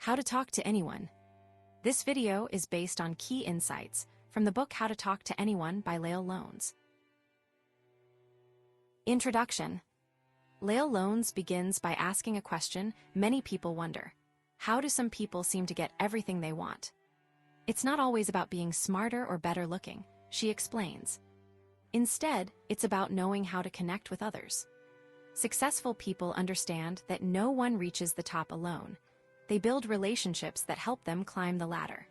How to Talk to Anyone. This video is based on key insights from the book How to Talk to Anyone by Leil Lowndes. Introduction. Leil Lowndes begins by asking a question many people wonder. How do some people seem to get everything they want? It's not always about being smarter or better looking, she explains. Instead, it's about knowing how to connect with others. Successful people understand that no one reaches the top alone. They build relationships that help them climb the ladder.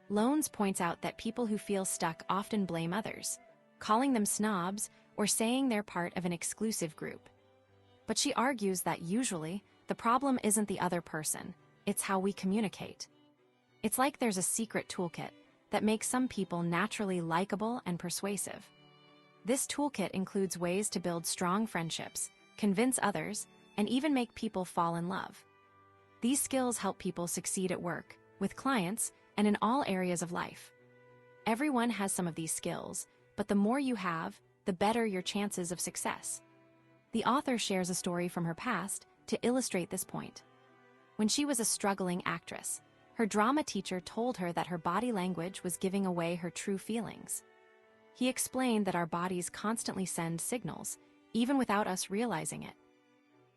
Lowndes points out that people who feel stuck often blame others, calling them snobs or saying they're part of an exclusive group. But she argues that usually, the problem isn't the other person, it's how we communicate. It's like there's a secret toolkit that makes some people naturally likable and persuasive. This toolkit includes ways to build strong friendships, convince others, and even make people fall in love. These skills help people succeed at work, with clients, and in all areas of life. Everyone has some of these skills, but the more you have, the better your chances of success. The author shares a story from her past to illustrate this point. When she was a struggling actress, her drama teacher told her that her body language was giving away her true feelings. He explained that our bodies constantly send signals, even without us realizing it.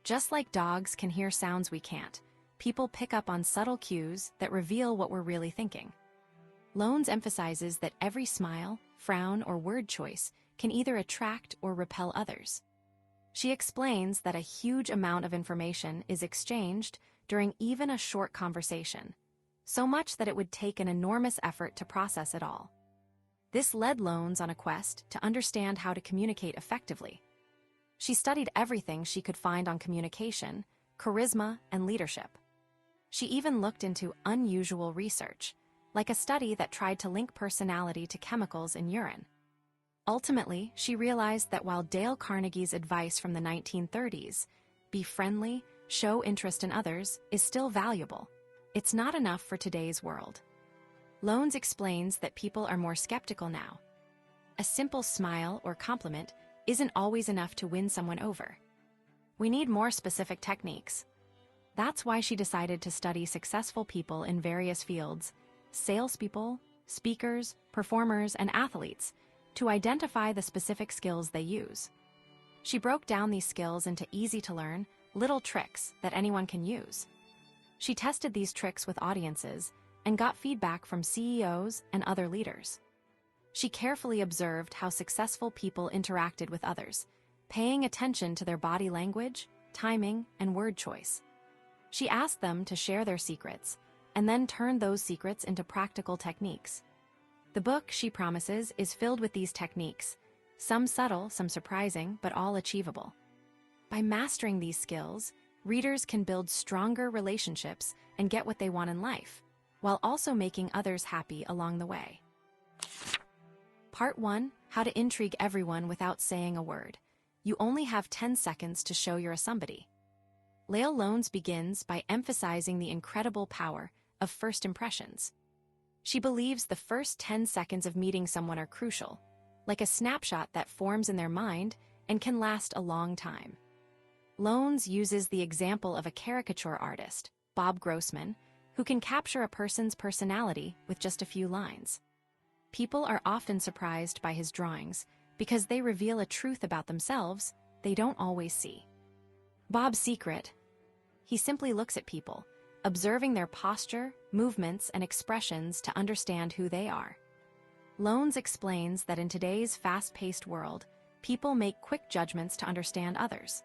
Just like dogs can hear sounds we can't, people pick up on subtle cues that reveal what we're really thinking. Lowndes emphasizes that every smile, frown, or word choice can either attract or repel others. She explains that a huge amount of information is exchanged during even a short conversation, so much that it would take an enormous effort to process it all. This led Lowndes on a quest to understand how to communicate effectively. She studied everything she could find on communication, charisma, and leadership. She even looked into unusual research, like a study that tried to link personality to chemicals in urine. Ultimately, she realized that while Dale Carnegie's advice from the 1930s, be friendly, show interest in others, is still valuable, it's not enough for today's world. Lowndes explains that people are more skeptical now. A simple smile or compliment isn't always enough to win someone over. We need more specific techniques. That's why she decided to study successful people in various fields, salespeople, speakers, performers, and athletes, to identify the specific skills they use. She broke down these skills into easy-to-learn, little tricks that anyone can use. She tested these tricks with audiences and got feedback from CEOs and other leaders. She carefully observed how successful people interacted with others, paying attention to their body language, timing, and word choice. She asked them to share their secrets, and then turned those secrets into practical techniques. The book, she promises, is filled with these techniques, some subtle, some surprising, but all achievable. By mastering these skills, readers can build stronger relationships and get what they want in life, while also making others happy along the way. Part 1. How to intrigue everyone without saying a word. You only have 10 seconds to show you're a somebody. Leil Lowndes begins by emphasizing the incredible power of first impressions. She believes the first 10 seconds of meeting someone are crucial, like a snapshot that forms in their mind and can last a long time. Lowndes uses the example of a caricature artist, Bob Grossman, who can capture a person's personality with just a few lines. People are often surprised by his drawings because they reveal a truth about themselves they don't always see. Bob's secret: he simply looks at people, observing their posture, movements, and expressions to understand who they are. Lowndes explains that in today's fast-paced world, people make quick judgments to understand others.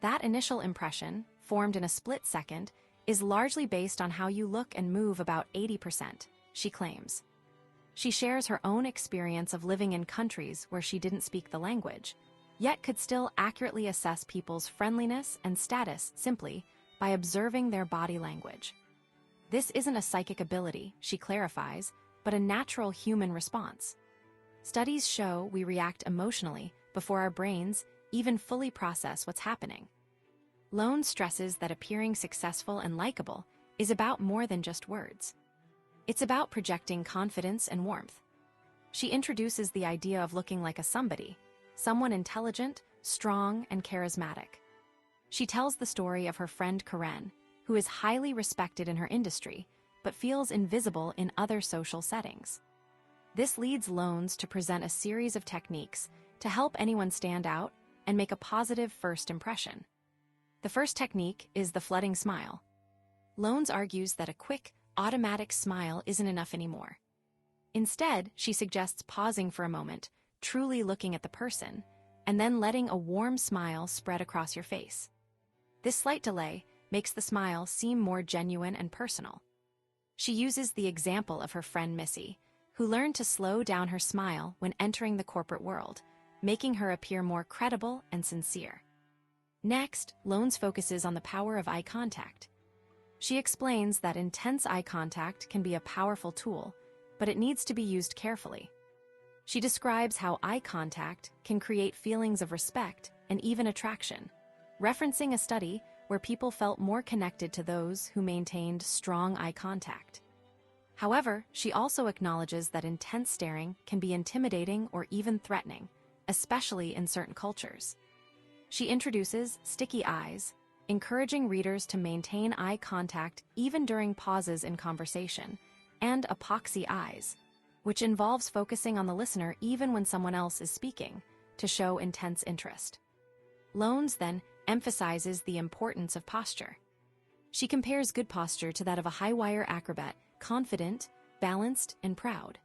That initial impression, formed in a split second, is largely based on how you look and move about 80%, she claims. She shares her own experience of living in countries where she didn't speak the language, yet could still accurately assess people's friendliness and status simply by observing their body language. This isn't a psychic ability, she clarifies, but a natural human response. Studies show we react emotionally before our brains even fully process what's happening. Lowndes stresses that appearing successful and likable is about more than just words. It's about projecting confidence and warmth. She introduces the idea of looking like a somebody, someone intelligent, strong, and charismatic. She tells the story of her friend Karen, who is highly respected in her industry, but feels invisible in other social settings. This leads Lowndes to present a series of techniques to help anyone stand out and make a positive first impression. The first technique is the flooding smile. Lowndes argues that a quick, automatic smile isn't enough anymore. Instead, she suggests pausing for a moment, truly looking at the person, and then letting a warm smile spread across your face. This slight delay makes the smile seem more genuine and personal. She uses the example of her friend Missy, who learned to slow down her smile when entering the corporate world, making her appear more credible and sincere. Next, Lowndes focuses on the power of eye contact. She explains that intense eye contact can be a powerful tool, but it needs to be used carefully. She describes how eye contact can create feelings of respect and even attraction, referencing a study where people felt more connected to those who maintained strong eye contact. However, she also acknowledges that intense staring can be intimidating or even threatening, especially in certain cultures. She introduces sticky eyes, encouraging readers to maintain eye contact even during pauses in conversation, and epoxy eyes, which involves focusing on the listener even when someone else is speaking, to show intense interest. Lowndes then emphasizes the importance of posture. She compares good posture to that of a high-wire acrobat, confident, balanced, and proud.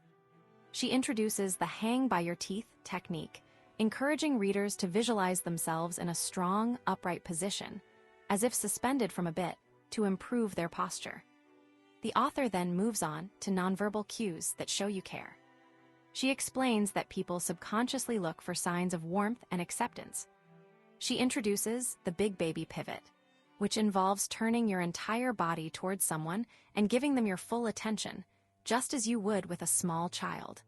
She introduces the hang-by-your-teeth technique, encouraging readers to visualize themselves in a strong, upright position, as if suspended from a bit, to improve their posture. The author then moves on to nonverbal cues that show you care. She explains that people subconsciously look for signs of warmth and acceptance. She introduces the big baby pivot, which involves turning your entire body towards someone and giving them your full attention, just as you would with a small child.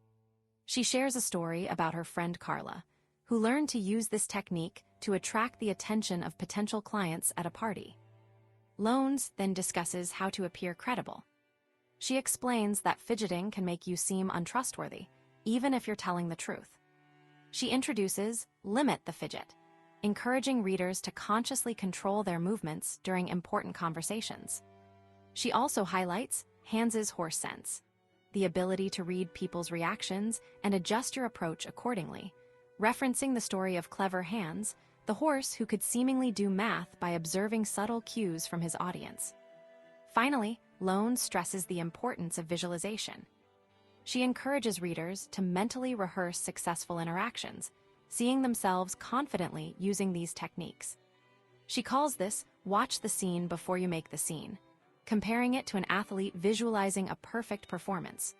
She shares a story about her friend Carla, who learned to use this technique to attract the attention of potential clients at a party. Lowndes then discusses how to appear credible. She explains that fidgeting can make you seem untrustworthy, even if you're telling the truth. She introduces limit the fidget, encouraging readers to consciously control their movements during important conversations. She also highlights Hans's horse sense, the ability to read people's reactions and adjust your approach accordingly, referencing the story of clever Hans, the horse who could seemingly do math by observing subtle cues from his audience. Finally, Lowndes stresses the importance of visualization. She encourages readers to mentally rehearse successful interactions, seeing themselves confidently using these techniques. She calls this watch the scene before you make the scene, comparing it to an athlete visualizing a perfect performance.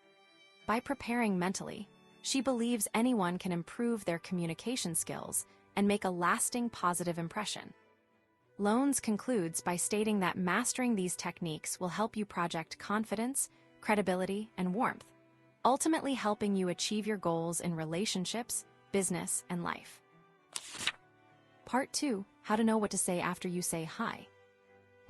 By preparing mentally, she believes anyone can improve their communication skills and make a lasting positive impression. Lowndes concludes by stating that mastering these techniques will help you project confidence, credibility, and warmth, ultimately helping you achieve your goals in relationships, business, and life. Part 2, How to Know What to Say After You Say Hi.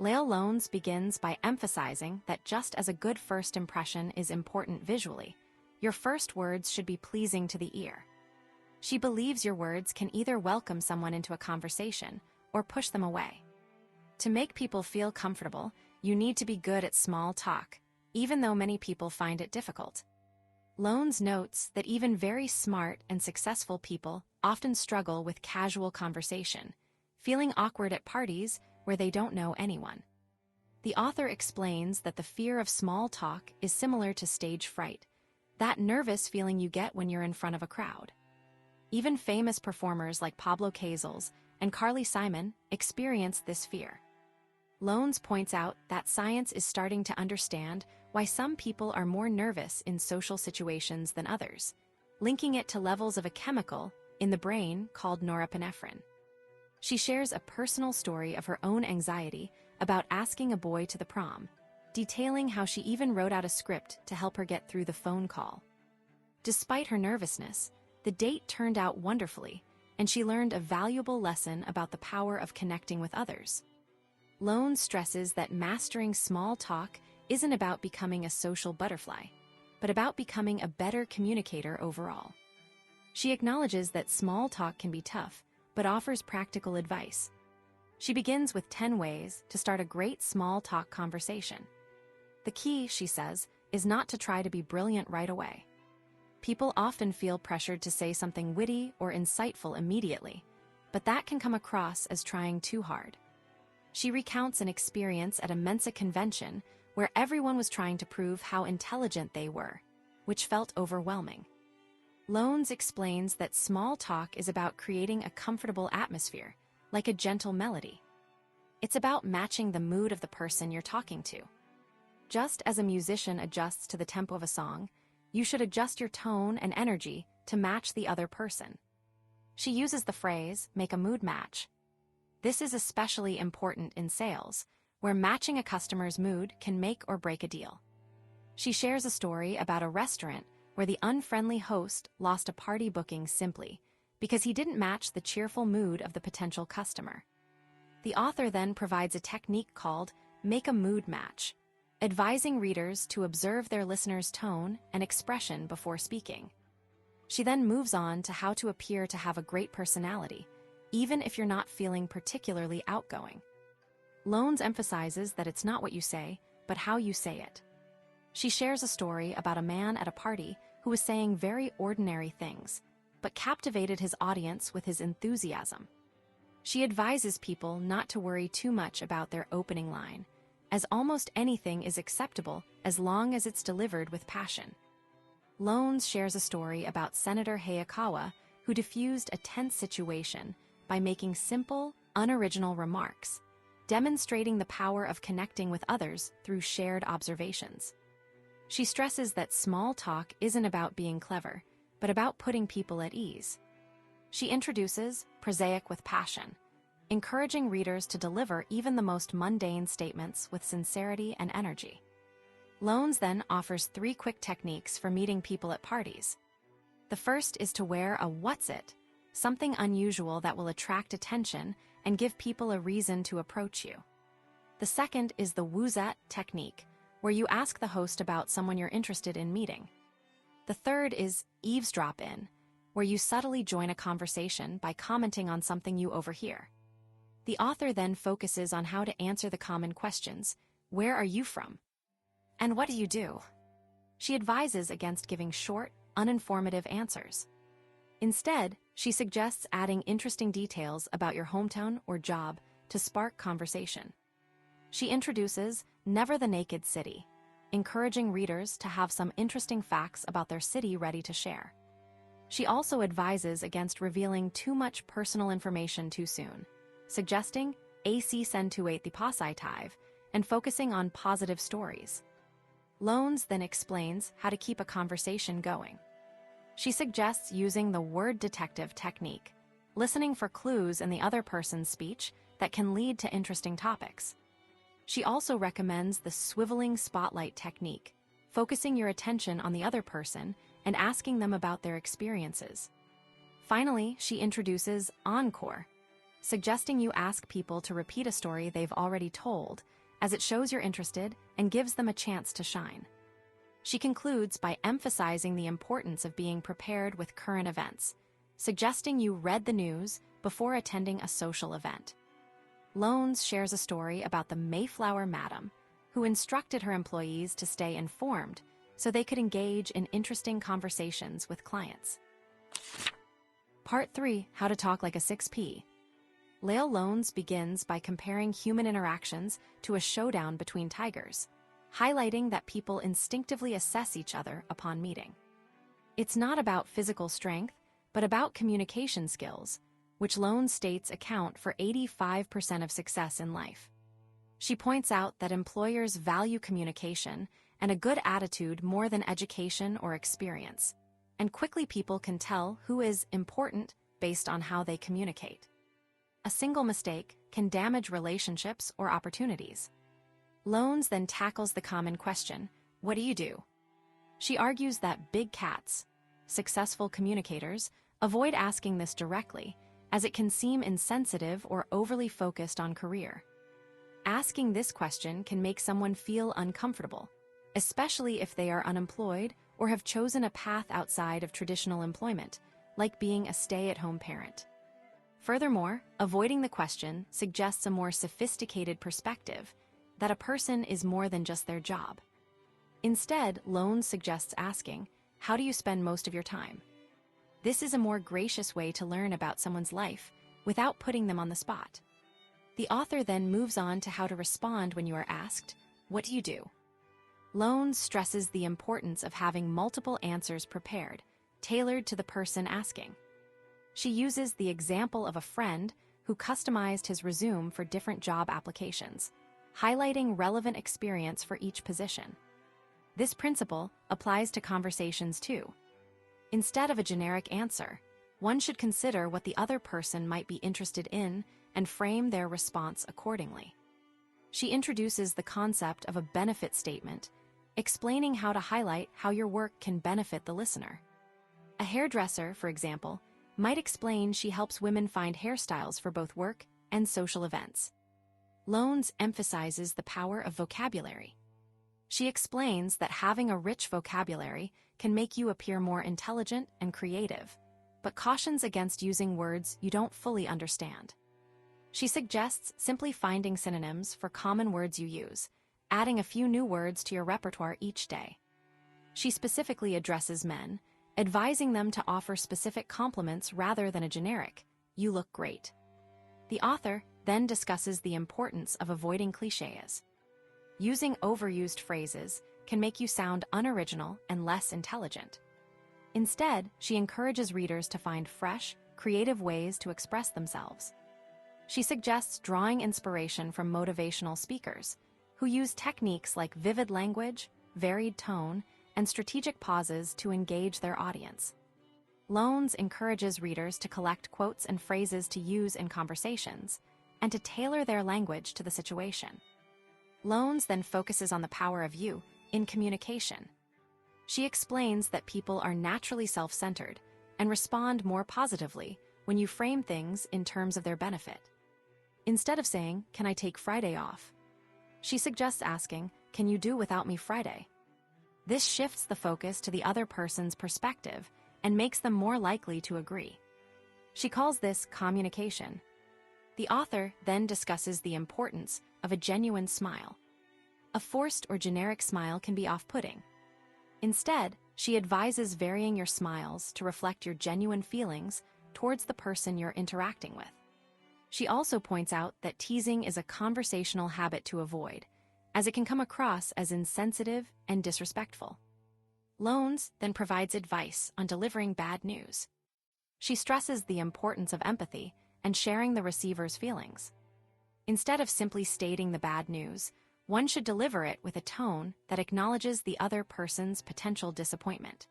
Leil Lowndes begins by emphasizing that just as a good first impression is important visually, your first words should be pleasing to the ear. She believes your words can either welcome someone into a conversation or push them away. To make people feel comfortable, you need to be good at small talk, even though many people find it difficult. Lowndes notes that even very smart and successful people often struggle with casual conversation, feeling awkward at parties where they don't know anyone. The author explains that the fear of small talk is similar to stage fright, that nervous feeling you get when you're in front of a crowd. Even famous performers like Pablo Casals and Carly Simon experience this fear. Lowndes points out that science is starting to understand why some people are more nervous in social situations than others, linking it to levels of a chemical in the brain called norepinephrine. She shares a personal story of her own anxiety about asking a boy to the prom, detailing how she even wrote out a script to help her get through the phone call. Despite her nervousness, the date turned out wonderfully, and she learned a valuable lesson about the power of connecting with others. Lowndes stresses that mastering small talk isn't about becoming a social butterfly, but about becoming a better communicator overall. She acknowledges that small talk can be tough, but offers practical advice. She begins with 10 ways to start a great small talk conversation. The key, she says, is not to try to be brilliant right away. People often feel pressured to say something witty or insightful immediately, but that can come across as trying too hard. She recounts an experience at a Mensa convention where everyone was trying to prove how intelligent they were, which felt overwhelming. Lowndes explains that small talk is about creating a comfortable atmosphere, like a gentle melody. It's about matching the mood of the person you're talking to. Just as a musician adjusts to the tempo of a song, you should adjust your tone and energy to match the other person. She uses the phrase, make a mood match. This is especially important in sales, where matching a customer's mood can make or break a deal. She shares a story about a restaurant where the unfriendly host lost a party booking simply because he didn't match the cheerful mood of the potential customer. The author then provides a technique called make a mood match, advising readers to observe their listener's tone and expression before speaking. She then moves on to how to appear to have a great personality, even if you're not feeling particularly outgoing. Lowndes emphasizes that it's not what you say, but how you say it. She shares a story about a man at a party who was saying very ordinary things, but captivated his audience with his enthusiasm. She advises people not to worry too much about their opening line, as almost anything is acceptable as long as it's delivered with passion. Lowndes shares a story about Senator Hayakawa who diffused a tense situation by making simple, unoriginal remarks, demonstrating the power of connecting with others through shared observations. She stresses that small talk isn't about being clever, but about putting people at ease. She introduces prosaic with passion, encouraging readers to deliver even the most mundane statements with sincerity and energy. Lowndes then offers 3 quick techniques for meeting people at parties. The first is to wear a what's it, something unusual that will attract attention and give people a reason to approach you. The second is the who's at technique, where you ask the host about someone you're interested in meeting. The third is eavesdrop in, where you subtly join a conversation by commenting on something you overhear. The author then focuses on how to answer the common questions. Where are you from? And what do you do? She advises against giving short, uninformative answers. Instead, she suggests adding interesting details about your hometown or job to spark conversation. She introduces Never the Naked City, encouraging readers to have some interesting facts about their city ready to share. She also advises against revealing too much personal information too soon, suggesting AC Centuate the Positive and focusing on positive stories. Lowndes then explains how to keep a conversation going. She suggests using the word detective technique, listening for clues in the other person's speech that can lead to interesting topics. She also recommends the swiveling spotlight technique, focusing your attention on the other person and asking them about their experiences. Finally, she introduces encore, suggesting you ask people to repeat a story they've already told, as it shows you're interested and gives them a chance to shine. She concludes by emphasizing the importance of being prepared with current events, suggesting you read the news before attending a social event. Lowndes shares a story about the Mayflower Madam, who instructed her employees to stay informed so they could engage in interesting conversations with clients. Part 3, How to Talk Like a 6P. Leil Lowndes begins by comparing human interactions to a showdown between tigers, highlighting that people instinctively assess each other upon meeting. It's not about physical strength, but about communication skills, which Lowndes states account for 85% of success in life. She points out that employers value communication and a good attitude more than education or experience, and quickly people can tell who is important based on how they communicate. A single mistake can damage relationships or opportunities. Lowndes then tackles the common question, what do you do? She argues that big cats, successful communicators, avoid asking this directly, as it can seem insensitive or overly focused on career. Asking this question can make someone feel uncomfortable, especially if they are unemployed or have chosen a path outside of traditional employment, like being a stay-at-home parent. Furthermore, avoiding the question suggests a more sophisticated perspective, that a person is more than just their job. Instead, Lowndes suggests asking, "How do you spend most of your time?" This is a more gracious way to learn about someone's life without putting them on the spot. The author then moves on to how to respond when you are asked, "What do you do?" Lowndes stresses the importance of having multiple answers prepared, tailored to the person asking. She uses the example of a friend who customized his resume for different job applications, highlighting relevant experience for each position. This principle applies to conversations too. Instead of a generic answer, one should consider what the other person might be interested in and frame their response accordingly. She introduces the concept of a benefit statement, explaining how to highlight how your work can benefit the listener. A hairdresser, for example, might explain she helps women find hairstyles for both work and social events. Lowndes emphasizes the power of vocabulary. She explains that having a rich vocabulary can make you appear more intelligent and creative, but cautions against using words you don't fully understand. She suggests simply finding synonyms for common words you use, adding a few new words to your repertoire each day. She specifically addresses men, advising them to offer specific compliments rather than a generic, "You look great." The author then discusses the importance of avoiding clichés. Using overused phrases can make you sound unoriginal and less intelligent. Instead, she encourages readers to find fresh, creative ways to express themselves. She suggests drawing inspiration from motivational speakers, who use techniques like vivid language, varied tone, and strategic pauses to engage their audience. Lowndes encourages readers to collect quotes and phrases to use in conversations, and to tailor their language to the situation. Lowndes then focuses on the power of you in communication. She explains that people are naturally self-centered and respond more positively when you frame things in terms of their benefit. Instead of saying, "Can I take Friday off?" she suggests asking, "Can you do without me Friday?" This shifts the focus to the other person's perspective and makes them more likely to agree. She calls this communication. The author then discusses the importance of a genuine smile. A forced or generic smile can be off-putting. Instead, she advises varying your smiles to reflect your genuine feelings towards the person you're interacting with. She also points out that teasing is a conversational habit to avoid, as it can come across as insensitive and disrespectful. Lowndes then provides advice on delivering bad news. She stresses the importance of empathy and sharing the receiver's feelings. Instead of simply stating the bad news, one should deliver it with a tone that acknowledges the other person's potential disappointment.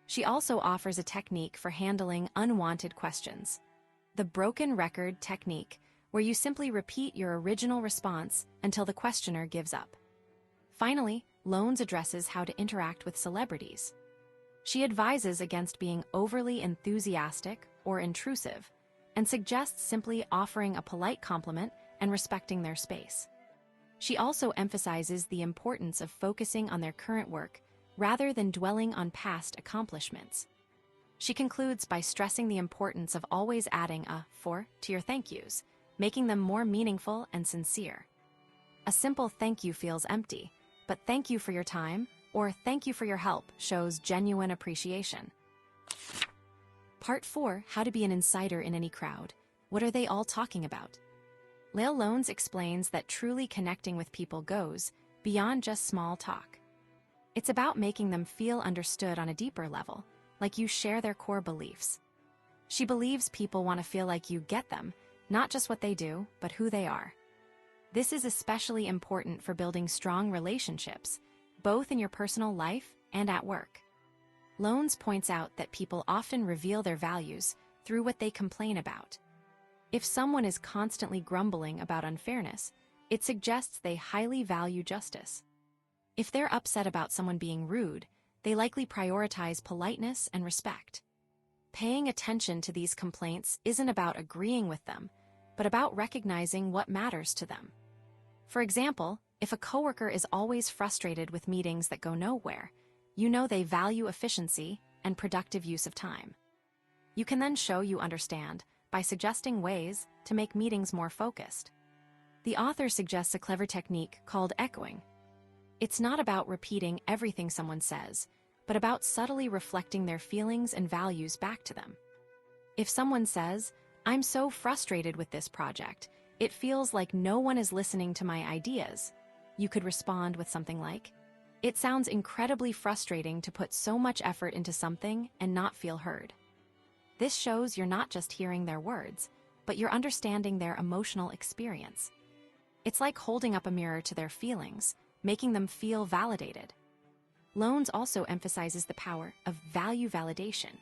She also offers a technique for handling unwanted questions, the broken record technique, where you simply repeat your original response until the questioner gives up. Finally, Lowndes addresses how to interact with celebrities. She advises against being overly enthusiastic or intrusive, and suggests simply offering a polite compliment and respecting their space. She also emphasizes the importance of focusing on their current work rather than dwelling on past accomplishments. She concludes by stressing the importance of always adding a "for" to your thank yous, making them more meaningful and sincere. A simple thank you feels empty, but "thank you for your time" or "thank you for your help" shows genuine appreciation. Part 4, How to be an insider in any crowd. What are they all talking about? Leil Lowndes explains that truly connecting with people goes beyond just small talk. It's about making them feel understood on a deeper level, like you share their core beliefs. She believes people want to feel like you get them, not just what they do, but who they are. This is especially important for building strong relationships, both in your personal life and at work. Lowndes points out that people often reveal their values through what they complain about. If someone is constantly grumbling about unfairness, it suggests they highly value justice. If they're upset about someone being rude, they likely prioritize politeness and respect. Paying attention to these complaints isn't about agreeing with them, but about recognizing what matters to them. For example, if a coworker is always frustrated with meetings that go nowhere, you know they value efficiency and productive use of time. You can then show you understand by suggesting ways to make meetings more focused. The author suggests a clever technique called echoing. It's not about repeating everything someone says, but about subtly reflecting their feelings and values back to them. If someone says, "I'm so frustrated with this project, it feels like no one is listening to my ideas," you could respond with something like, "It sounds incredibly frustrating to put so much effort into something and not feel heard." This shows you're not just hearing their words, but you're understanding their emotional experience. It's like holding up a mirror to their feelings, making them feel validated. Lowndes also emphasizes the power of value validation.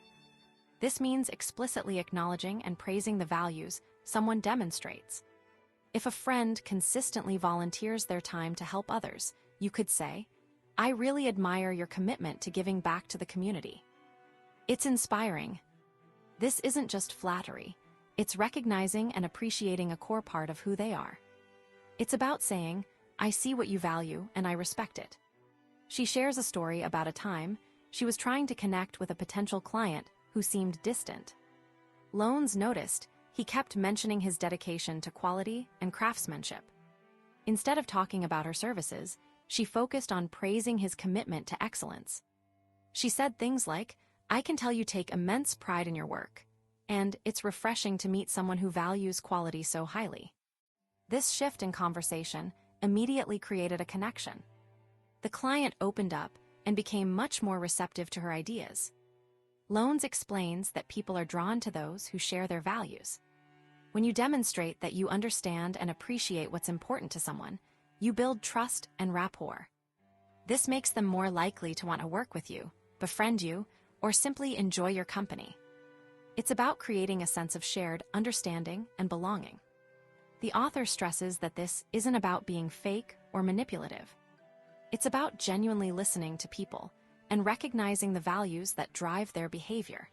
This means explicitly acknowledging and praising the values someone demonstrates. If a friend consistently volunteers their time to help others, you could say, "I really admire your commitment to giving back to the community. It's inspiring." This isn't just flattery, it's recognizing and appreciating a core part of who they are. It's about saying, "I see what you value and I respect it." She shares a story about a time she was trying to connect with a potential client who seemed distant. Lowndes noticed he kept mentioning his dedication to quality and craftsmanship. Instead of talking about her services, she focused on praising his commitment to excellence. She said things like, "I can tell you take immense pride in your work, and it's refreshing to meet someone who values quality so highly." This shift in conversation immediately created a connection. The client opened up and became much more receptive to her ideas. Lowndes explains that people are drawn to those who share their values. When you demonstrate that you understand and appreciate what's important to someone, you build trust and rapport. This makes them more likely to want to work with you, befriend you, or simply enjoy your company. It's about creating a sense of shared understanding and belonging. The author stresses that this isn't about being fake or manipulative. It's about genuinely listening to people and recognizing the values that drive their behavior.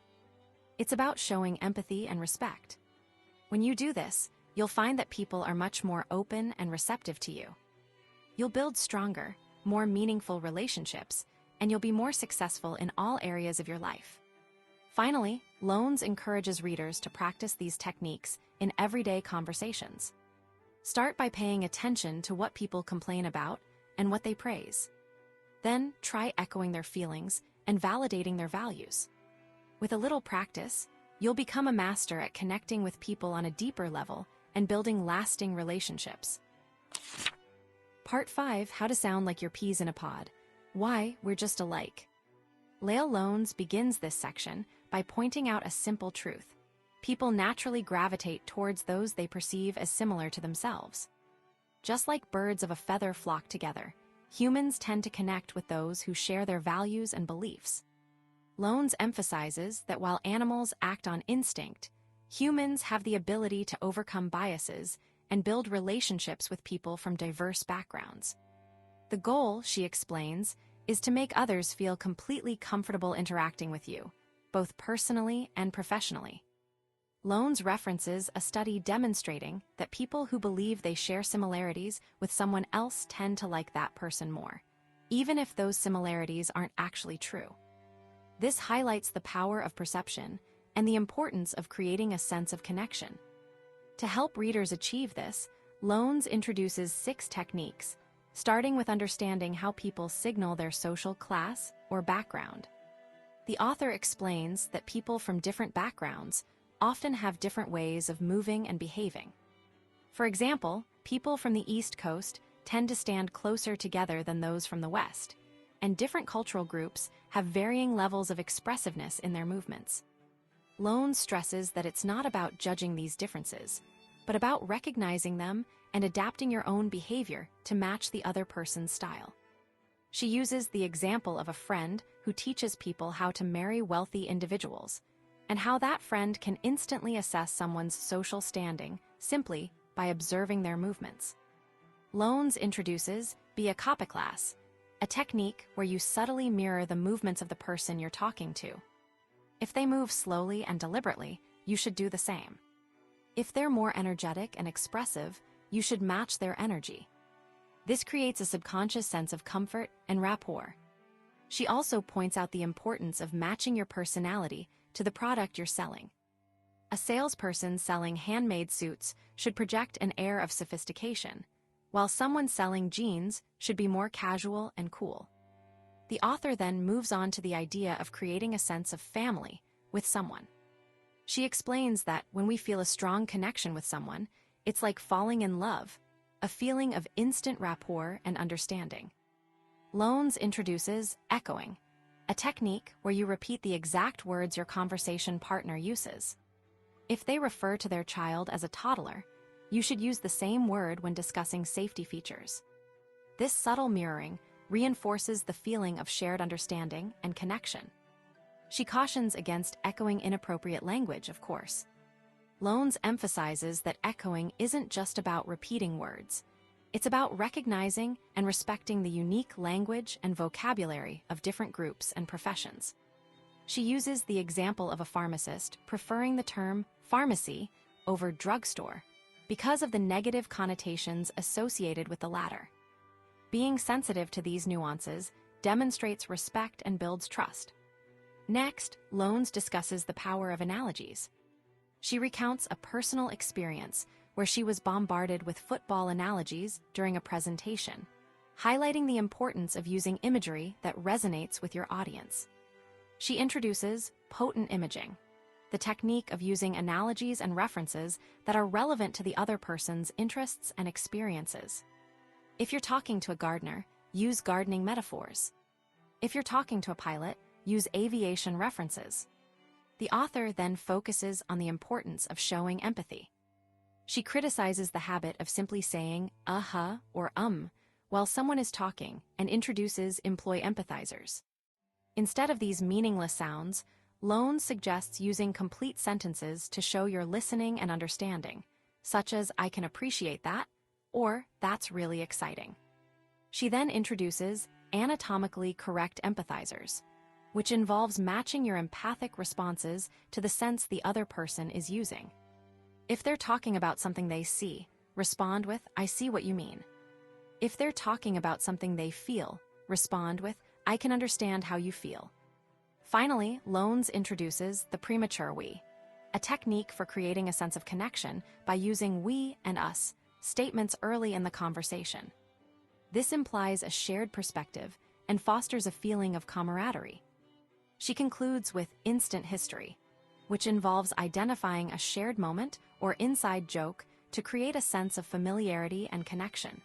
It's about showing empathy and respect. When you do this, you'll find that people are much more open and receptive to you. You'll build stronger, more meaningful relationships, and you'll be more successful in all areas of your life. Finally, Lowndes encourages readers to practice these techniques in everyday conversations. Start by paying attention to what people complain about and what they praise. Then try echoing their feelings and validating their values. With a little practice, you'll become a master at connecting with people on a deeper level and building lasting relationships. Part 5, How to Sound Like Your Peas in a Pod. Why We're Just Alike. Leil Lowndes begins this section by pointing out a simple truth. People naturally gravitate towards those they perceive as similar to themselves. Just like birds of a feather flock together, humans tend to connect with those who share their values and beliefs. Lowndes emphasizes that while animals act on instinct, humans have the ability to overcome biases and build relationships with people from diverse backgrounds. The goal, she explains, is to make others feel completely comfortable interacting with you, both personally and professionally. Lowndes references a study demonstrating that people who believe they share similarities with someone else tend to like that person more, even if those similarities aren't actually true. This highlights the power of perception and the importance of creating a sense of connection. To help readers achieve this, Lowndes introduces 6 techniques, starting with understanding how people signal their social class or background. The author explains that people from different backgrounds often have different ways of moving and behaving. For example, people from the East Coast tend to stand closer together than those from the West, and different cultural groups have varying levels of expressiveness in their movements. Lowndes stresses that it's not about judging these differences, but about recognizing them and adapting your own behavior to match the other person's style. She uses the example of a friend who teaches people how to marry wealthy individuals, and how that friend can instantly assess someone's social standing simply by observing their movements. Lowndes introduces Be a Copyclass, a technique where you subtly mirror the movements of the person you're talking to. If they move slowly and deliberately, you should do the same. If they're more energetic and expressive, you should match their energy. This creates a subconscious sense of comfort and rapport. She also points out the importance of matching your personality to the product you're selling. A salesperson selling handmade suits should project an air of sophistication, while someone selling jeans should be more casual and cool. The author then moves on to the idea of creating a sense of family with someone. She explains that when we feel a strong connection with someone, it's like falling in love, a feeling of instant rapport and understanding. Lowndes introduces echoing, a technique where you repeat the exact words your conversation partner uses. If they refer to their child as a toddler, you should use the same word when discussing safety features. This subtle mirroring reinforces the feeling of shared understanding and connection. She cautions against echoing inappropriate language, of course. Lowndes emphasizes that echoing isn't just about repeating words. It's about recognizing and respecting the unique language and vocabulary of different groups and professions. She uses the example of a pharmacist preferring the term pharmacy over drugstore because of the negative connotations associated with the latter. Being sensitive to these nuances demonstrates respect and builds trust. Next, Lowndes discusses the power of analogies. She recounts a personal experience where she was bombarded with football analogies during a presentation, highlighting the importance of using imagery that resonates with your audience. She introduces potent imaging, the technique of using analogies and references that are relevant to the other person's interests and experiences. If you're talking to a gardener, use gardening metaphors. If you're talking to a pilot, use aviation references. The author then focuses on the importance of showing empathy. She criticizes the habit of simply saying uh-huh or while someone is talking and introduces employ empathizers. Instead of these meaningless sounds, Lowndes suggests using complete sentences to show you're listening and understanding, such as I can appreciate that, or that's really exciting. She then introduces anatomically correct empathizers, which involves matching your empathic responses to the sense the other person is using. If they're talking about something they see, respond with, I see what you mean. If they're talking about something they feel, respond with, I can understand how you feel. Finally, Lowndes introduces the premature we, a technique for creating a sense of connection by using we and us statements early in the conversation. This implies a shared perspective and fosters a feeling of camaraderie. She concludes with instant history, which involves identifying a shared moment or inside joke to create a sense of familiarity and connection.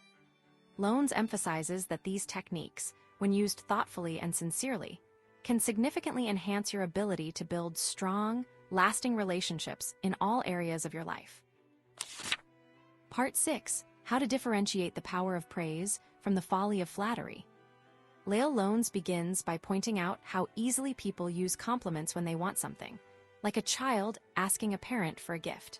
Lowndes emphasizes that these techniques, when used thoughtfully and sincerely, can significantly enhance your ability to build strong, lasting relationships in all areas of your life. Part 6. How to differentiate the power of praise from the folly of flattery. Leil Lowndes begins by pointing out how easily people use compliments when they want something, like a child asking a parent for a gift.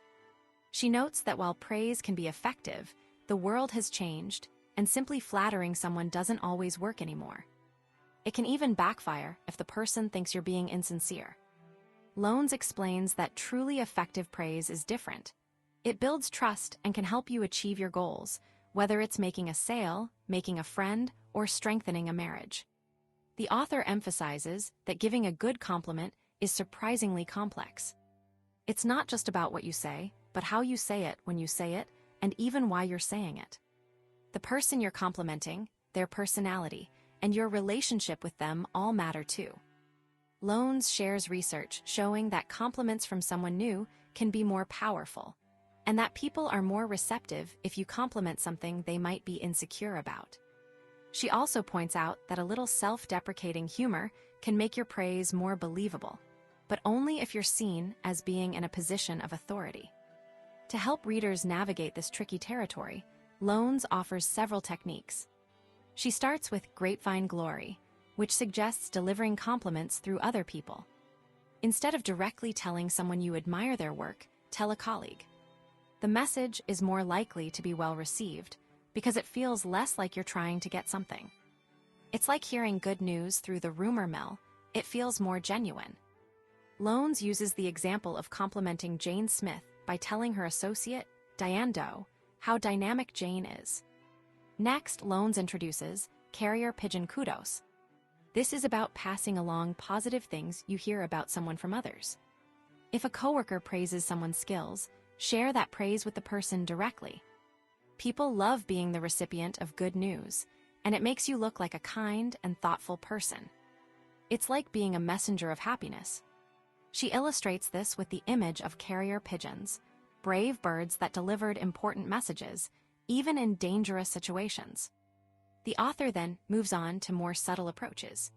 She notes that while praise can be effective, the world has changed, and simply flattering someone doesn't always work anymore. It can even backfire if the person thinks you're being insincere. Lowndes explains that truly effective praise is different. It builds trust and can help you achieve your goals, whether it's making a sale, making a friend, or strengthening a marriage. The author emphasizes that giving a good compliment is surprisingly complex. It's not just about what you say, but how you say it when you say it, and even why you're saying it. The person you're complimenting, their personality, and your relationship with them all matter too. Lowndes shares research showing that compliments from someone new can be more powerful, and that people are more receptive if you compliment something they might be insecure about. She also points out that a little self-deprecating humor can make your praise more believable, but only if you're seen as being in a position of authority. To help readers navigate this tricky territory, Lowndes offers several techniques. She starts with grapevine glory, which suggests delivering compliments through other people. Instead of directly telling someone you admire their work, tell a colleague. The message is more likely to be well received because it feels less like you're trying to get something. It's like hearing good news through the rumor mill. It feels more genuine. Lowndes uses the example of complimenting Jane Smith by telling her associate, Diane Doe, how dynamic Jane is. Next, Lowndes introduces carrier pigeon kudos. This is about passing along positive things you hear about someone from others. If a coworker praises someone's skills, share that praise with the person directly. People love being the recipient of good news, and it makes you look like a kind and thoughtful person. It's like being a messenger of happiness. She illustrates this with the image of carrier pigeons, brave birds that delivered important messages, even in dangerous situations. The author then moves on to more subtle approaches.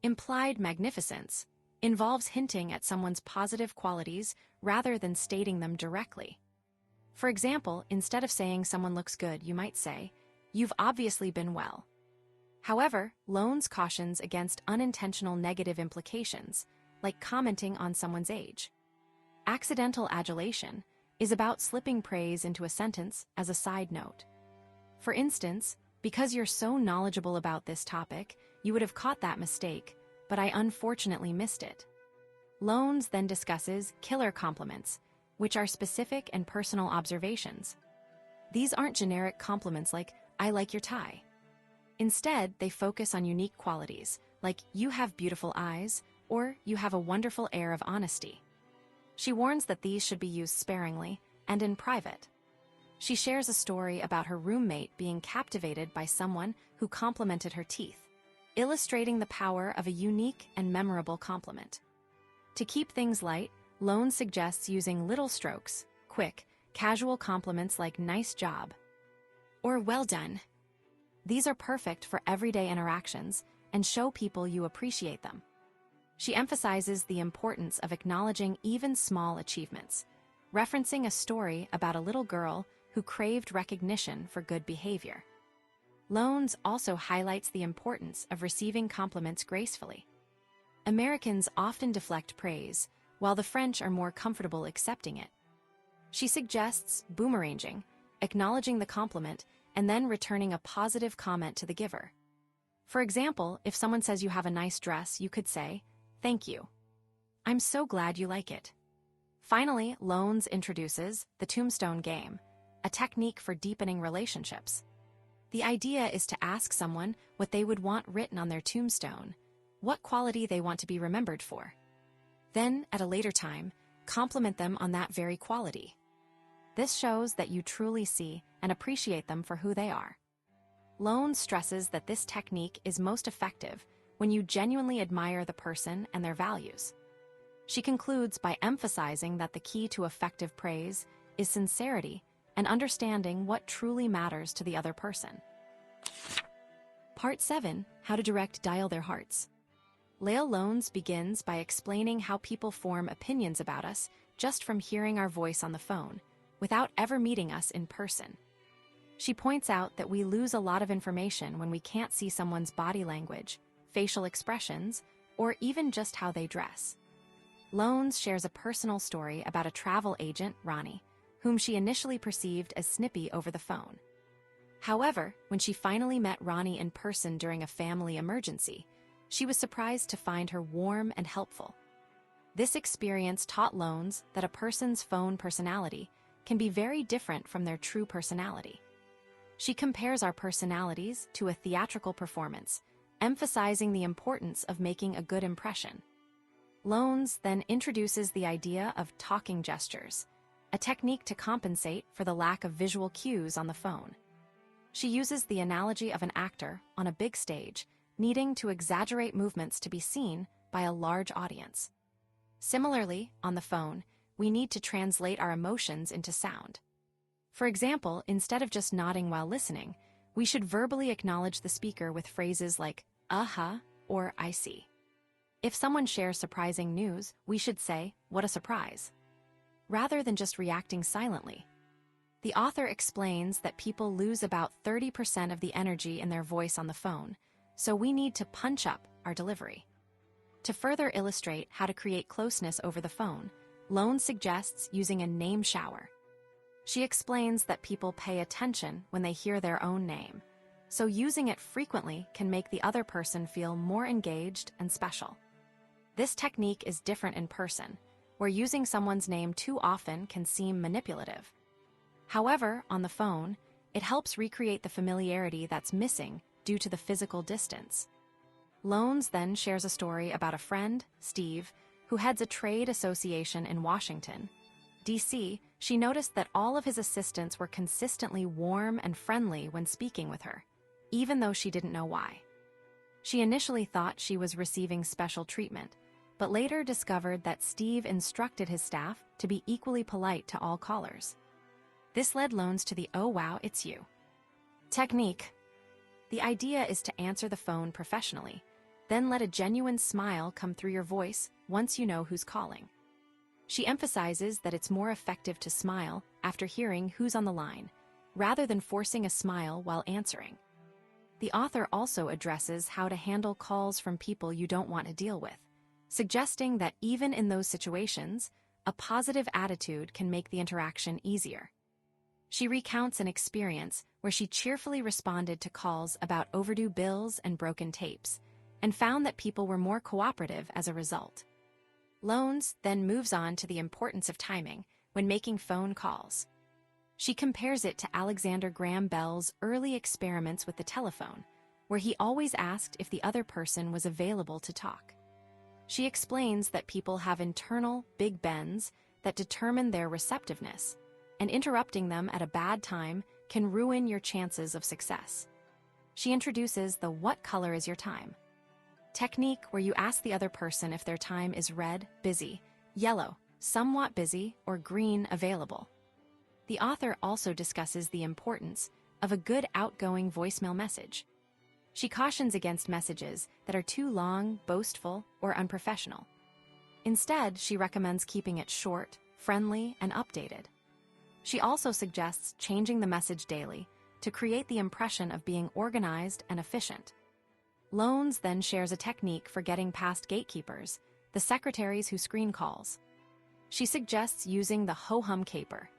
Implied magnificence involves hinting at someone's positive qualities rather than stating them directly. For example, instead of saying someone looks good, you might say, "You've obviously been well." However, Lowndes cautions against unintentional negative implications, like commenting on someone's age. Accidental adulation is about slipping praise into a sentence as a side note. For instance, "Because you're so knowledgeable about this topic, you would have caught that mistake, but I unfortunately missed it." Lowndes then discusses killer compliments, which are specific and personal observations. These aren't generic compliments like, "I like your tie." Instead, they focus on unique qualities, like, "You have beautiful eyes," or "You have a wonderful air of honesty." She warns that these should be used sparingly and in private. She shares a story about her roommate being captivated by someone who complimented her teeth, illustrating the power of a unique and memorable compliment. To keep things light, Lowndes suggests using little strokes, quick, casual compliments like "nice job" or "well done." These are perfect for everyday interactions and show people you appreciate them. She emphasizes the importance of acknowledging even small achievements, referencing a story about a little girl who craved recognition for good behavior. Lowndes also highlights the importance of receiving compliments gracefully. Americans often deflect praise, while the French are more comfortable accepting it. She suggests boomeranging, acknowledging the compliment, and then returning a positive comment to the giver. For example, if someone says you have a nice dress, you could say, "Thank you. I'm so glad you like it." Finally, Lowndes introduces the tombstone game, a technique for deepening relationships. The idea is to ask someone what they would want written on their tombstone, what quality they want to be remembered for. Then, at a later time, compliment them on that very quality. This shows that you truly see and appreciate them for who they are. Lowndes stresses that this technique is most effective when you genuinely admire the person and their values. She concludes by emphasizing that the key to effective praise is sincerity and understanding what truly matters to the other person. Part 7, How to Direct Dial Their Hearts. Leil Lowndes begins by explaining how people form opinions about us just from hearing our voice on the phone, without ever meeting us in person. She points out that we lose a lot of information when we can't see someone's body language, facial expressions, or even just how they dress. Lowndes shares a personal story about a travel agent, Ronnie, whom she initially perceived as snippy over the phone. However, when she finally met Ronnie in person during a family emergency, she was surprised to find her warm and helpful. This experience taught Lowndes that a person's phone personality can be very different from their true personality. She compares our personalities to a theatrical performance, emphasizing the importance of making a good impression. Lowndes then introduces the idea of talking gestures, a technique to compensate for the lack of visual cues on the phone. She uses the analogy of an actor on a big stage, needing to exaggerate movements to be seen by a large audience. Similarly, on the phone, we need to translate our emotions into sound. For example, instead of just nodding while listening, we should verbally acknowledge the speaker with phrases like, "Uh-huh," or "I see." If someone shares surprising news, we should say, "What a surprise," rather than just reacting silently. The author explains that people lose about 30% of the energy in their voice on the phone, so we need to punch up our delivery. To further illustrate how to create closeness over the phone, Lowndes suggests using a name shower. She explains that people pay attention when they hear their own name, so using it frequently can make the other person feel more engaged and special. This technique is different in person, where using someone's name too often can seem manipulative. However, on the phone, it helps recreate the familiarity that's missing due to the physical distance. Lowndes then shares a story about a friend, Steve, who heads a trade association in Washington, D.C., she noticed that all of his assistants were consistently warm and friendly when speaking with her, even though she didn't know why. She initially thought she was receiving special treatment, but later discovered that Steve instructed his staff to be equally polite to all callers. This led Lowndes to the "oh wow, it's you" technique. The idea is to answer the phone professionally, then let a genuine smile come through your voice once you know who's calling. She emphasizes that it's more effective to smile after hearing who's on the line, rather than forcing a smile while answering. The author also addresses how to handle calls from people you don't want to deal with, suggesting that even in those situations, a positive attitude can make the interaction easier. She recounts an experience where she cheerfully responded to calls about overdue bills and broken tapes, and found that people were more cooperative as a result. Lowndes then moves on to the importance of timing when making phone calls. She compares it to Alexander Graham Bell's early experiments with the telephone, where he always asked if the other person was available to talk. She explains that people have internal Big Bens that determine their receptiveness, and interrupting them at a bad time can ruin your chances of success. She introduces the "what color is your time" technique, where you ask the other person if their time is red, busy, yellow, somewhat busy, or green, available. The author also discusses the importance of a good outgoing voicemail message. She cautions against messages that are too long, boastful, or unprofessional. Instead, she recommends keeping it short, friendly, and updated. She also suggests changing the message daily to create the impression of being organized and efficient. Lowndes then shares a technique for getting past gatekeepers, the secretaries who screen calls. She suggests using the ho-hum caper,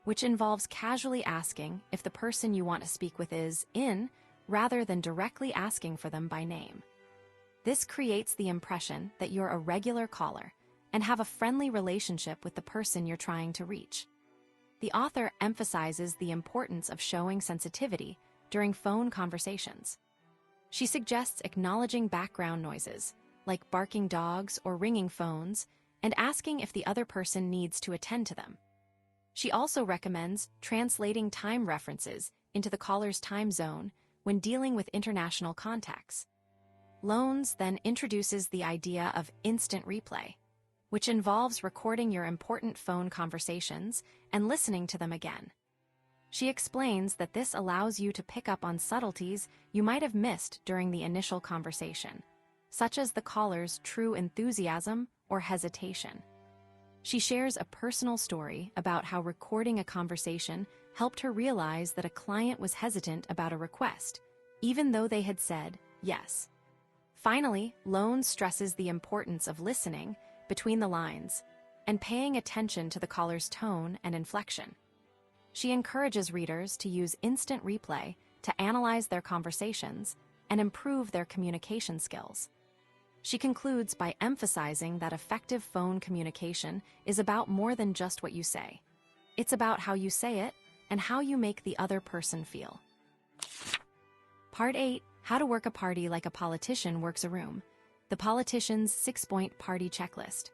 which involves casually asking if the person you want to speak with is in, rather than directly asking for them by name. This creates the impression that you're a regular caller and have a friendly relationship with the person you're trying to reach. The author emphasizes the importance of showing sensitivity during phone conversations. She suggests acknowledging background noises, like barking dogs or ringing phones, and asking if the other person needs to attend to them. She also recommends translating time references into the caller's time zone when dealing with international contacts. Lowndes then introduces the idea of instant replay, which involves recording your important phone conversations and listening to them again. She explains that this allows you to pick up on subtleties you might have missed during the initial conversation, such as the caller's true enthusiasm or hesitation. She shares a personal story about how recording a conversation helped her realize that a client was hesitant about a request, even though they had said yes. Finally, Lowndes stresses the importance of listening between the lines and paying attention to the caller's tone and inflection. She encourages readers to use instant replay to analyze their conversations and improve their communication skills. She concludes by emphasizing that effective phone communication is about more than just what you say. It's about how you say it and how you make the other person feel. Part 8, How to Work a Party Like a Politician Works a Room. The Politician's 6-Point Party Checklist.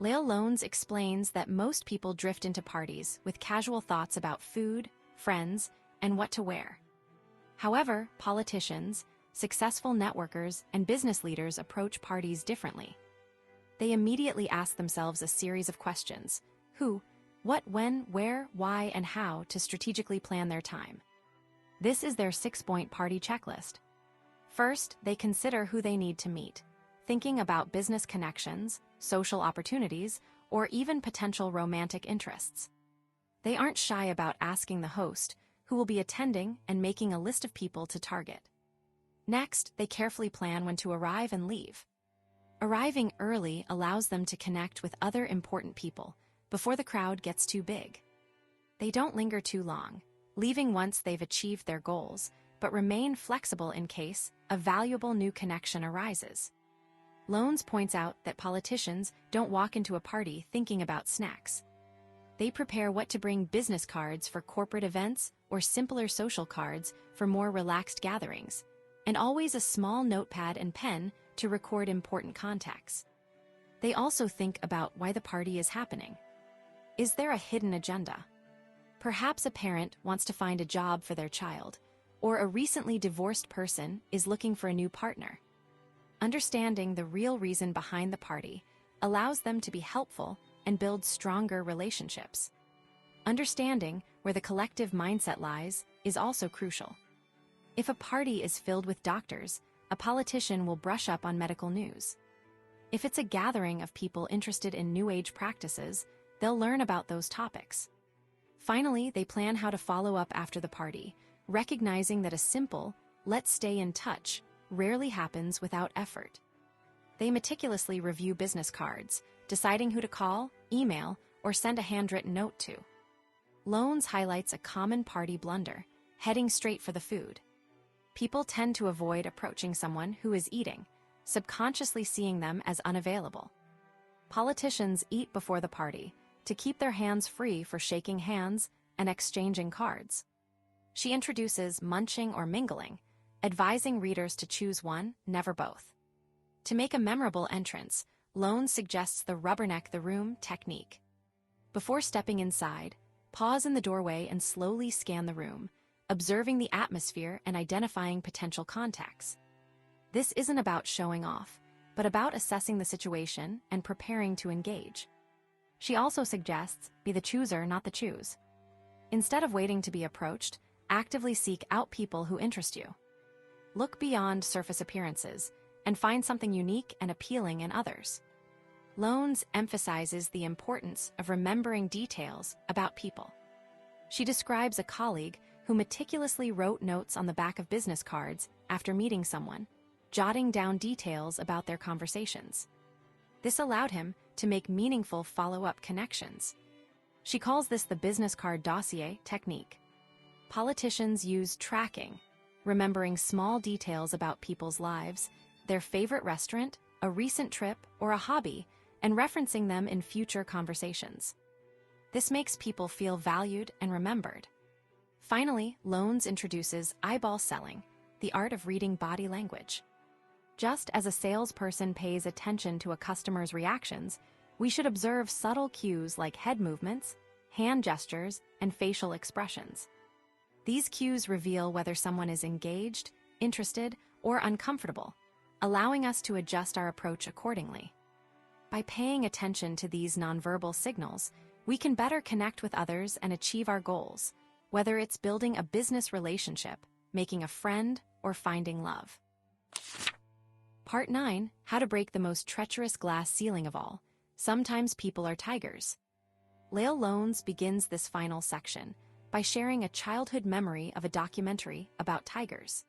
Leil Lowndes explains that most people drift into parties with casual thoughts about food, friends, and what to wear. However, politicians, successful networkers, and business leaders approach parties differently. They immediately ask themselves a series of questions: who, what, when, where, why, and how to strategically plan their time. This is their 6-point party checklist. First, they consider who they need to meet, thinking about business connections, social opportunities, or even potential romantic interests. They aren't shy about asking the host who will be attending and making a list of people to target. Next, they carefully plan when to arrive and leave. Arriving early allows them to connect with other important people before the crowd gets too big. They don't linger too long, leaving once they've achieved their goals, but remain flexible in case a valuable new connection arises. Lowndes points out that politicians don't walk into a party thinking about snacks. They prepare what to bring business cards for corporate events or simpler social cards for more relaxed gatherings, and always a small notepad and pen to record important contacts. They also think about why the party is happening. Is there a hidden agenda? Perhaps a parent wants to find a job for their child, or a recently divorced person is looking for a new partner. Understanding the real reason behind the party allows them to be helpful and build stronger relationships. Understanding where the collective mindset lies is also crucial. If a party is filled with doctors, a politician will brush up on medical news. If it's a gathering of people interested in New Age practices, they'll learn about those topics. Finally, they plan how to follow up after the party, recognizing that a simple, "let's stay in touch," rarely happens without effort. They meticulously review business cards, deciding who to call, email, or send a handwritten note to. Lowndes highlights a common party blunder, heading straight for the food. People tend to avoid approaching someone who is eating, subconsciously seeing them as unavailable. Politicians eat before the party to keep their hands free for shaking hands and exchanging cards. She introduces munching or mingling, advising readers to choose one, never both. To make a memorable entrance, Lowndes suggests the rubberneck the room technique. Before stepping inside, pause in the doorway and slowly scan the room, observing the atmosphere and identifying potential contacts. This isn't about showing off, but about assessing the situation and preparing to engage. She also suggests, be the chooser, not the choose. Instead of waiting to be approached, actively seek out people who interest you. Look beyond surface appearances and find something unique and appealing in others. Lowndes emphasizes the importance of remembering details about people. She describes a colleague who meticulously wrote notes on the back of business cards after meeting someone, jotting down details about their conversations. This allowed him to make meaningful follow-up connections. She calls this the business card dossier technique. Politicians use tracking, remembering small details about people's lives, their favorite restaurant, a recent trip, or a hobby, and referencing them in future conversations. This makes people feel valued and remembered. Finally, Lowndes introduces eyeball selling, the art of reading body language. Just as a salesperson pays attention to a customer's reactions, we should observe subtle cues like head movements, hand gestures, and facial expressions. These cues reveal whether someone is engaged, interested, or uncomfortable, allowing us to adjust our approach accordingly. By paying attention to these nonverbal signals, we can better connect with others and achieve our goals, whether it's building a business relationship, making a friend, or finding love. Part 9, How to Break the Most Treacherous Glass Ceiling of All. Sometimes People Are Tigers. Leil Lowndes begins this final section by sharing a childhood memory of a documentary about tigers.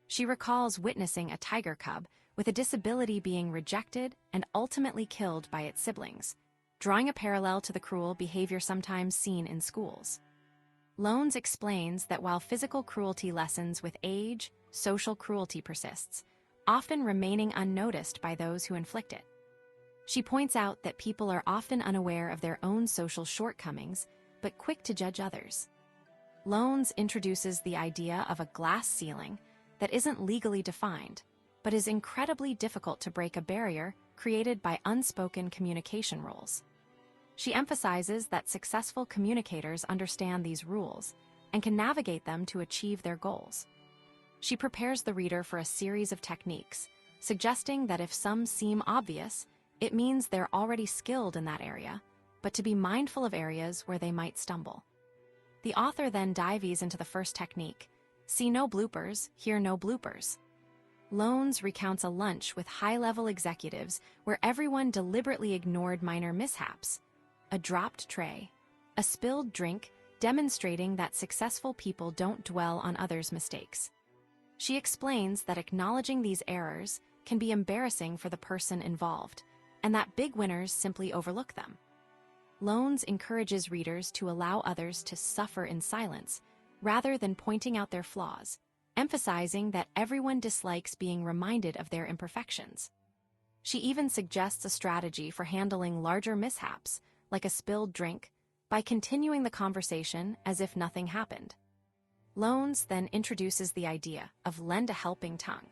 She recalls witnessing a tiger cub with a disability being rejected and ultimately killed by its siblings, drawing a parallel to the cruel behavior sometimes seen in schools. Lowndes explains that while physical cruelty lessens with age, social cruelty persists, often remaining unnoticed by those who inflict it. She points out that people are often unaware of their own social shortcomings, but quick to judge others. Lowndes introduces the idea of a glass ceiling that isn't legally defined, but is incredibly difficult to break, a barrier created by unspoken communication rules. She emphasizes that successful communicators understand these rules and can navigate them to achieve their goals. She prepares the reader for a series of techniques, suggesting that if some seem obvious, it means they're already skilled in that area, but to be mindful of areas where they might stumble. The author then dives into the first technique: see no bloopers, hear no bloopers. Lowndes recounts a lunch with high-level executives where everyone deliberately ignored minor mishaps: a dropped tray, a spilled drink, demonstrating that successful people don't dwell on others' mistakes. She explains that acknowledging these errors can be embarrassing for the person involved, and that big winners simply overlook them. Lowndes encourages readers to allow others to suffer in silence, rather than pointing out their flaws, emphasizing that everyone dislikes being reminded of their imperfections. She even suggests a strategy for handling larger mishaps, like a spilled drink, by continuing the conversation as if nothing happened. Lowndes then introduces the idea of lend a helping tongue.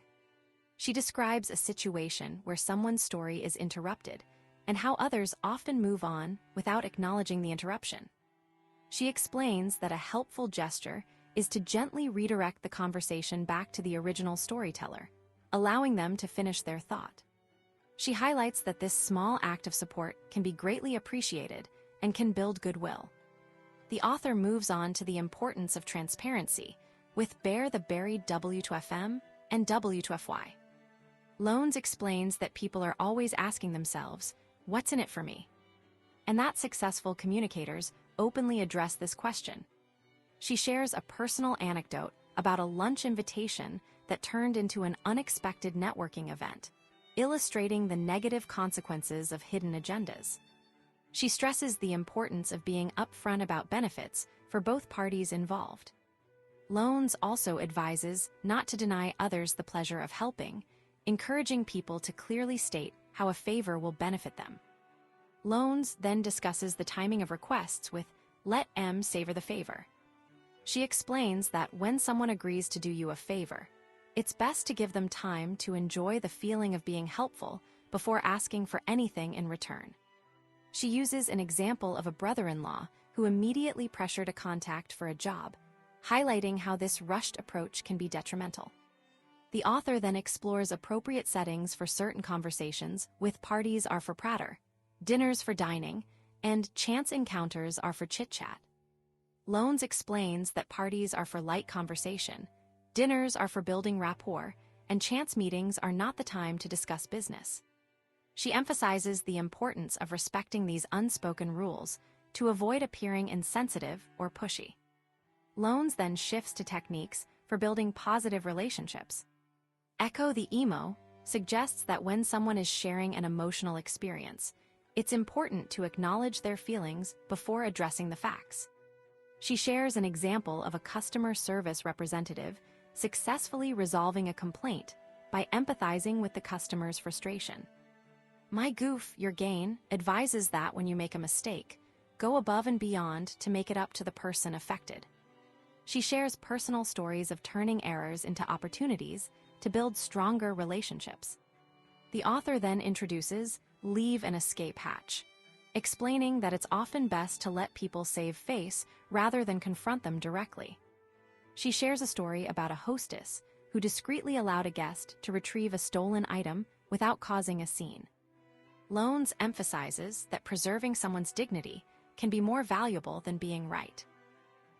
She describes a situation where someone's story is interrupted, and how others often move on without acknowledging the interruption. She explains that a helpful gesture is to gently redirect the conversation back to the original storyteller, allowing them to finish their thought. She highlights that this small act of support can be greatly appreciated and can build goodwill. The author moves on to the importance of transparency with Bear the Buried W2FM and W2FY. Lowndes explains that people are always asking themselves, "What's in it for me?" And that successful communicators openly address this question. She shares a personal anecdote about a lunch invitation that turned into an unexpected networking event, illustrating the negative consequences of hidden agendas. She stresses the importance of being upfront about benefits for both parties involved. Lowndes also advises not to deny others the pleasure of helping, encouraging people to clearly state how a favor will benefit them. Lowndes then discusses the timing of requests with "Let M savor the favor." She explains that when someone agrees to do you a favor, it's best to give them time to enjoy the feeling of being helpful before asking for anything in return. She uses an example of a brother-in-law who immediately pressured a contact for a job, highlighting how this rushed approach can be detrimental. The author then explores appropriate settings for certain conversations with parties are for prater, dinners for dining, and chance encounters are for chit-chat. Lowndes explains that parties are for light conversation, dinners are for building rapport, and chance meetings are not the time to discuss business. She emphasizes the importance of respecting these unspoken rules to avoid appearing insensitive or pushy. Lowndes then shifts to techniques for building positive relationships. Echo the Emo suggests that when someone is sharing an emotional experience, it's important to acknowledge their feelings before addressing the facts. She shares an example of a customer service representative successfully resolving a complaint by empathizing with the customer's frustration. My Goof, Your Gain advises that when you make a mistake, go above and beyond to make it up to the person affected. She shares personal stories of turning errors into opportunities to build stronger relationships. The author then introduces Leave and Escape Hatch, explaining that it's often best to let people save face rather than confront them directly. She shares a story about a hostess who discreetly allowed a guest to retrieve a stolen item without causing a scene. Lowndes emphasizes that preserving someone's dignity can be more valuable than being right.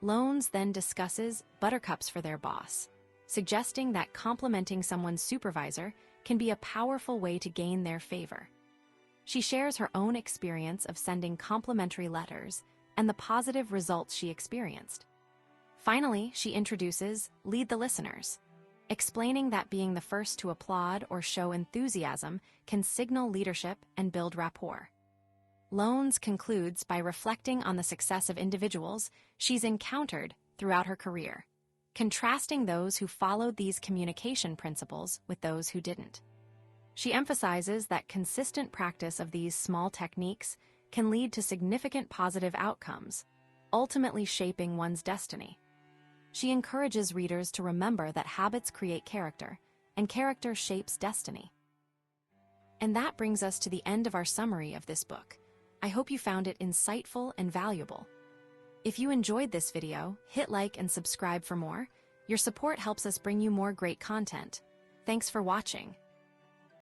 Lowndes then discusses buttercups for their boss, suggesting that complimenting someone's supervisor can be a powerful way to gain their favor. She shares her own experience of sending complimentary letters and the positive results she experienced. Finally, she introduces Lead the Listeners, explaining that being the first to applaud or show enthusiasm can signal leadership and build rapport. Lowndes concludes by reflecting on the success of individuals she's encountered throughout her career, contrasting those who followed these communication principles with those who didn't. She emphasizes that consistent practice of these small techniques can lead to significant positive outcomes, ultimately shaping one's destiny. She encourages readers to remember that habits create character, and character shapes destiny. And that brings us to the end of our summary of this book. I hope you found it insightful and valuable. If you enjoyed this video, hit like and subscribe for more. Your support helps us bring you more great content. Thanks for watching.